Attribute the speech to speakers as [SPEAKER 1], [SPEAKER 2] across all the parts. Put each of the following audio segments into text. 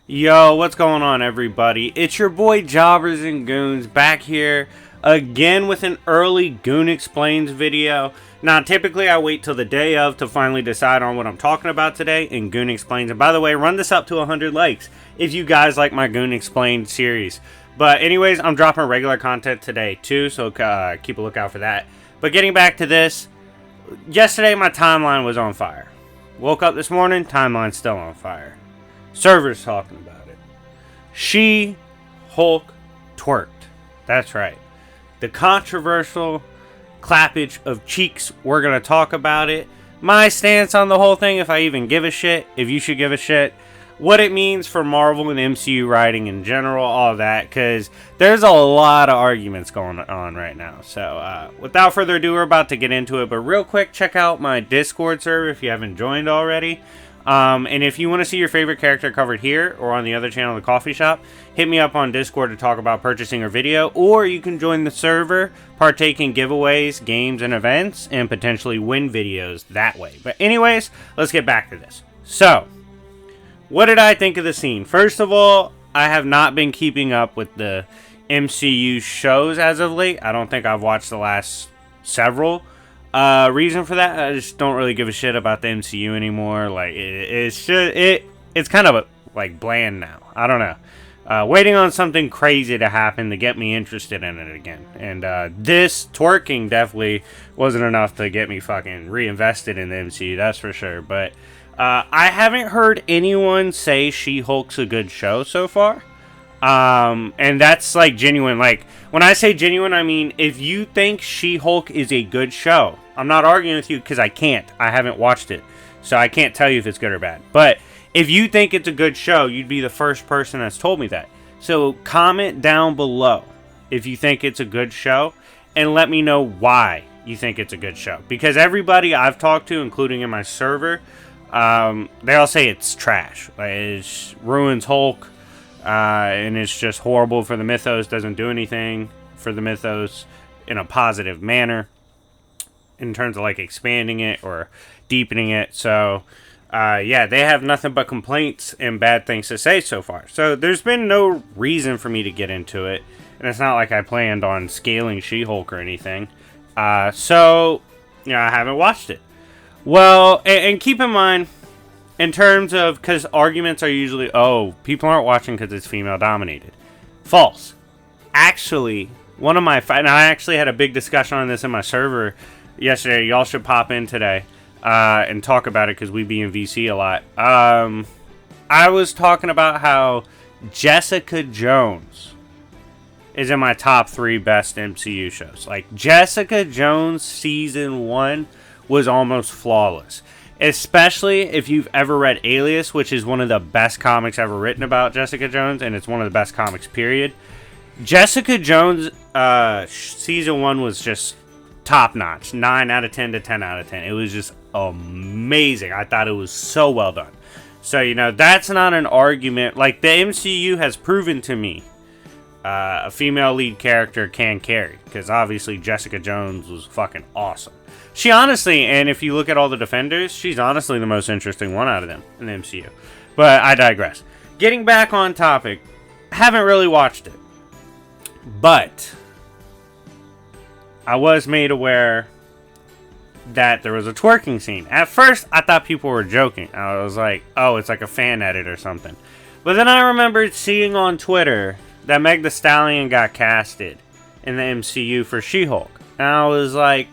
[SPEAKER 1] Yo, what's going on, everybody? It's your boy Jobbers and Goons back here again with an early Goon Explains video. Now, typically I wait till the day of to finally decide on what I'm talking about today in Goon Explains. And by the way, run this up to 100 likes if you guys like my Goon Explained series. But anyways, I'm dropping regular content today too, so keep a lookout for that. But getting back to this, yesterday my timeline was on fire. Woke up this morning, timeline's still on fire. Server's talking about it. She-Hulk twerked. That's right. The controversial clappage of cheeks. We're going to talk about it. My stance on the whole thing, if I even give a shit, if you should give a shit. What it means for Marvel and MCU writing in general, all that. Because there's a lot of arguments going on right now. So, without further ado, we're about to get into it. But real quick, check out my Discord server if you haven't joined already. And if you want to see your favorite character covered here or on the other channel, The Coffee Shop, hit me up on Discord to talk about purchasing or video, or you can join the server, partake in giveaways, games, and events, and potentially win videos that way. But anyways, let's get back to this. So, what did I think of the scene? First of all, I have not been keeping up with the MCU shows as of late. I don't think I've watched the last several. Reason for that, I just don't really give a shit about the MCU anymore. Like, it's kind of like bland now. I don't know. Waiting on something crazy to happen to get me interested in it again. And this twerking definitely wasn't enough to get me fucking reinvested in the MCU, that's for sure. But I haven't heard anyone say She-Hulk's a good show so far. And that's like genuine. Like, when I say genuine, I mean if you think She-Hulk is a good show, I'm not arguing with you because I can't. I haven't watched it, so I can't tell you if it's good or bad. But if you think it's a good show, you'd be the first person that's told me that. So comment down below if you think it's a good show, and let me know why you think it's a good show. Because everybody I've talked to, including in my server, they all say it's trash. Like, it ruins Hulk. And it's just horrible for the Mythos, doesn't do anything for the Mythos in a positive manner in terms of like expanding it or deepening it. So, yeah, they have nothing but complaints and bad things to say so far. So there's been no reason for me to get into it. And it's not like I planned on scaling She-Hulk or anything. So, you know, I haven't watched it. Well, and keep in mind, in terms of, because arguments are usually, oh, people aren't watching because it's female dominated. False. Actually, one of my, and I actually had a big discussion on this in my server yesterday. Y'all should pop in today and talk about it because we be in VC a lot. I was talking about how Jessica Jones is in my top 3 best MCU shows. Like, Jessica Jones season 1 was almost flawless. Especially if you've ever read Alias, which is one of the best comics ever written about Jessica Jones, and it's one of the best comics, period. Jessica Jones season 1 was just top-notch. 9 out of 10 to 10 out of 10. It was just amazing. I thought it was so well done. So, you know, that's not an argument. Like, the MCU has proven to me a female lead character can carry. Because obviously Jessica Jones was fucking awesome. She honestly, and if you look at all the Defenders, she's honestly the most interesting one out of them in the MCU. But I digress. Getting back on topic, haven't really watched it. But I was made aware that there was a twerking scene. At first, I thought people were joking. I was like, oh, it's like a fan edit or something. But then I remembered seeing on Twitter that Meg Thee Stallion got casted in the MCU for She-Hulk. And I was like,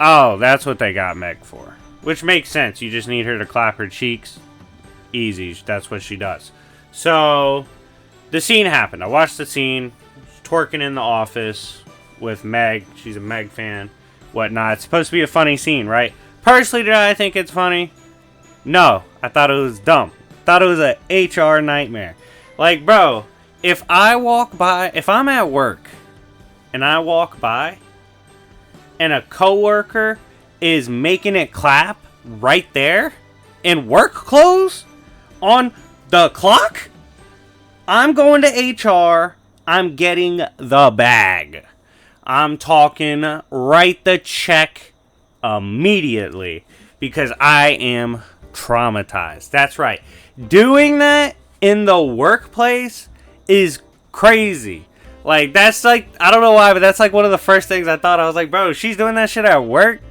[SPEAKER 1] oh, that's what they got Meg for. Which makes sense. You just need her to clap her cheeks. Easy. That's what she does. So, the scene happened. I watched the scene. Twerking in the office with Meg. She's a Meg fan. Whatnot. It's supposed to be a funny scene, right? Personally, did I think it's funny? No. I thought it was dumb. Thought it was a HR nightmare. Like, bro, if I walk by... If I'm at work and I walk by and a coworker is making it clap right there in work clothes on the clock, I'm going to HR. I'm getting the bag. I'm talking write the check immediately because I am traumatized. That's right. Doing that in the workplace is crazy. Like, that's like, I don't know why, but that's like one of the first things I thought. I was like, bro, she's doing that shit at work?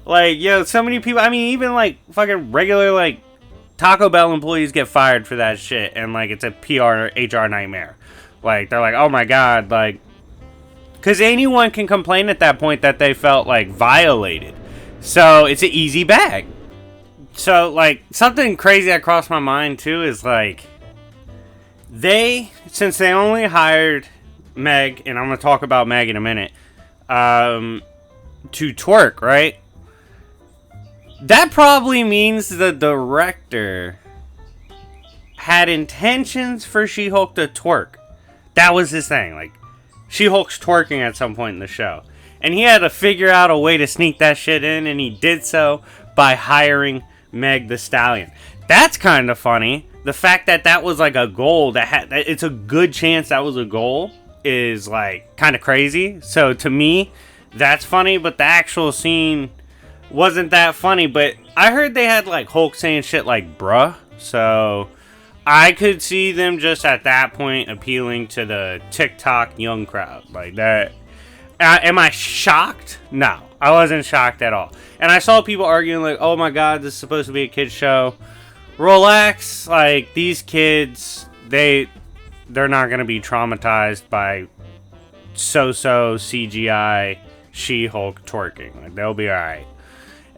[SPEAKER 1] Like, yo, so many people, I mean, even like fucking regular, like, Taco Bell employees get fired for that shit, and like, it's a PR, HR nightmare. Like, they're like, oh my god, like, because anyone can complain at that point that they felt like violated. So it's an easy bag. So, like, something crazy that crossed my mind too is like, since they only hired Meg, and I'm going to talk about Meg in a minute, to twerk, right? That probably means the director had intentions for She-Hulk to twerk. That was his thing. Like, She-Hulk's twerking at some point in the show. And he had to figure out a way to sneak that shit in, and he did so by hiring Meg the Stallion. That's kind of funny. The fact that that was like a goal, it's a good chance that was a goal, is like kind of crazy. So to me, that's funny, but the actual scene wasn't that funny. But I heard they had like Hulk saying shit like bruh, so I could see them just at that point appealing to the TikTok young crowd like that. Am I shocked? No, I wasn't shocked at all. And I saw people arguing like, oh my god, this is supposed to be a kid's show. Relax, like, these kids, they're not going to be traumatized by so-so CGI She-Hulk twerking. Like, they'll be alright.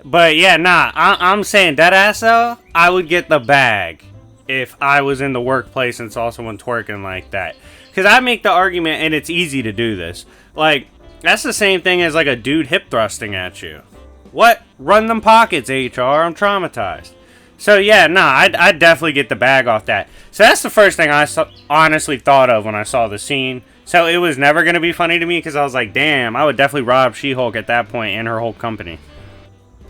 [SPEAKER 1] But yeah, nah, I'm saying deadass though, I would get the bag if I was in the workplace and saw someone twerking like that. Because I make the argument, and it's easy to do this, like, that's the same thing as like a dude hip thrusting at you. What? Run them pockets, HR. I'm traumatized. So yeah, nah, I'd definitely get the bag off that. So that's the first thing I honestly thought of when I saw the scene. So it was never going to be funny to me because I was like, damn, I would definitely rob She-Hulk at that point and her whole company.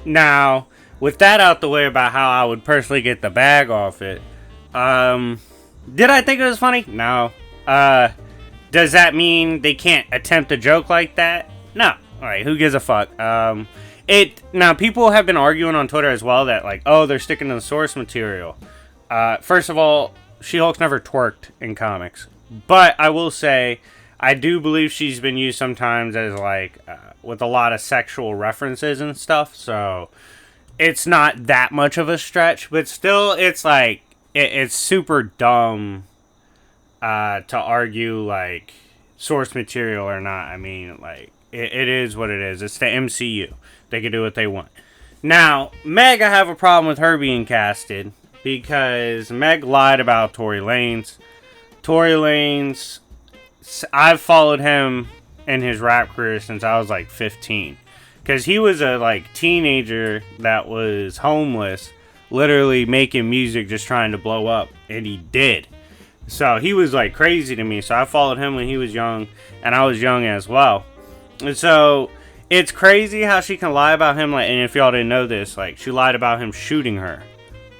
[SPEAKER 1] Now, with that out the way about how I would personally get the bag off it, did I think it was funny? No. Does that mean they can't attempt a joke like that? No. Alright, who gives a fuck? Now, people have been arguing on Twitter as well that, like, oh, they're sticking to the source material. First of all, She-Hulk's never twerked in comics. But I will say, I do believe she's been used sometimes as, like, with a lot of sexual references and stuff. So, it's not that much of a stretch. But still, it's, like, it's super dumb to argue, like, source material or not. I mean, like, it is what it is. It's the MCU. They can do what they want. Now, Meg, I have a problem with her being casted because Meg lied about Tory Lanez. Tory Lanez, I've followed him in his rap career since I was like 15. Because he was a like teenager that was homeless, literally making music just trying to blow up. And he did. So he was like crazy to me. So I followed him when he was young, and I was young as well. And so it's crazy how she can lie about him. Like, and if y'all didn't know this, like, she lied about him shooting her.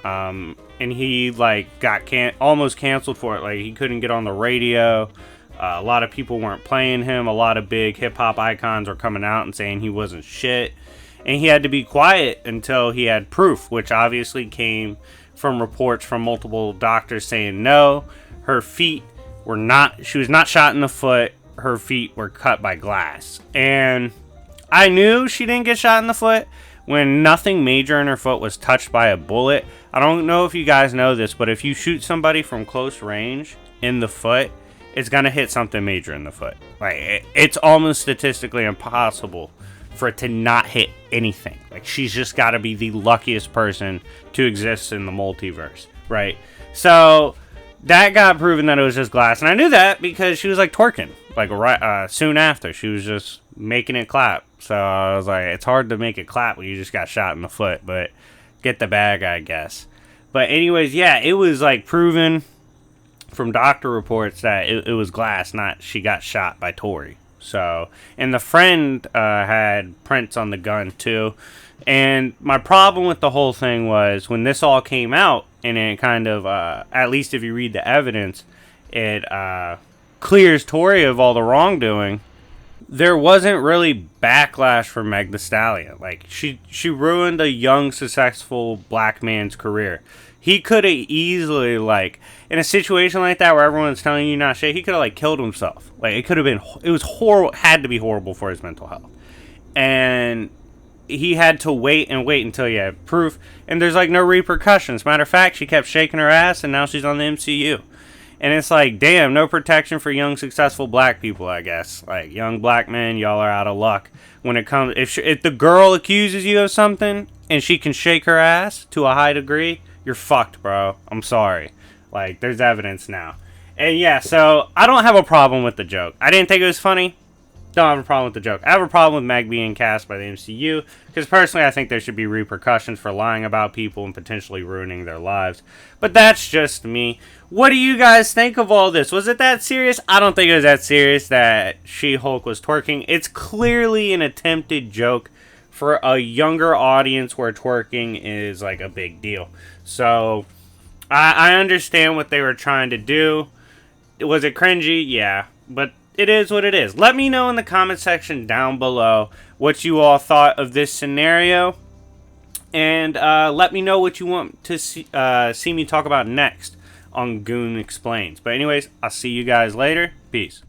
[SPEAKER 1] And he like got almost canceled for it. Like, he couldn't get on the radio. A lot of people weren't playing him. A lot of big hip hop icons were coming out and saying he wasn't shit. And he had to be quiet until he had proof, which obviously came from reports from multiple doctors saying no, her feet were not, she was not shot in the foot. Her feet were cut by glass. And I knew she didn't get shot in the foot when nothing major in her foot was touched by a bullet. I don't know if you guys know this, but if you shoot somebody from close range in the foot, it's going to hit something major in the foot. Like, it's almost statistically impossible for it to not hit anything. Like, she's just got to be the luckiest person to exist in the multiverse, right? So that got proven that it was just glass. And I knew that because she was like twerking. Like, right, soon after, she was just making it clap. So I was like, it's hard to make it clap when you just got shot in the foot, but get the bag, I guess. But anyways, yeah, it was like proven from doctor reports that it was glass, not she got shot by Tory. So, and the friend had prints on the gun too. And my problem with the whole thing was when this all came out, and it kind of, at least if you read the evidence, it clears Tory of all the wrongdoing. There wasn't really backlash for Meg the Stallion. Like, she ruined a young, successful black man's career. He could have easily, like, in a situation like that where everyone's telling you not shit, he could have, like, killed himself. Like, it could have been, it was horrible, had to be horrible for his mental health. And he had to wait and wait until he had proof. And there's, like, no repercussions. Matter of fact, she kept shaking her ass, and now she's on the MCU. And it's like, damn, no protection for young, successful black people, I guess. Like, young black men, y'all are out of luck. When it comes, if the girl accuses you of something, and she can shake her ass to a high degree, you're fucked, bro. I'm sorry. Like, there's evidence now. And yeah, so I don't have a problem with the joke. I didn't think it was funny. Don't have a problem with the joke. I have a problem with Meg being cast by the MCU, because personally I think there should be repercussions for lying about people and potentially ruining their lives. But that's just me. What do you guys think of all this? Was it that serious? I don't think it was that serious that She-Hulk was twerking. It's clearly an attempted joke for a younger audience where twerking is like a big deal. So I understand what they were trying to do. Was it cringy? Yeah, but it is what it is. Let me know in the comment section down below what you all thought of this scenario, and let me know what you want to see me talk about next on Goon Explains. But anyways, I'll see you guys later. Peace.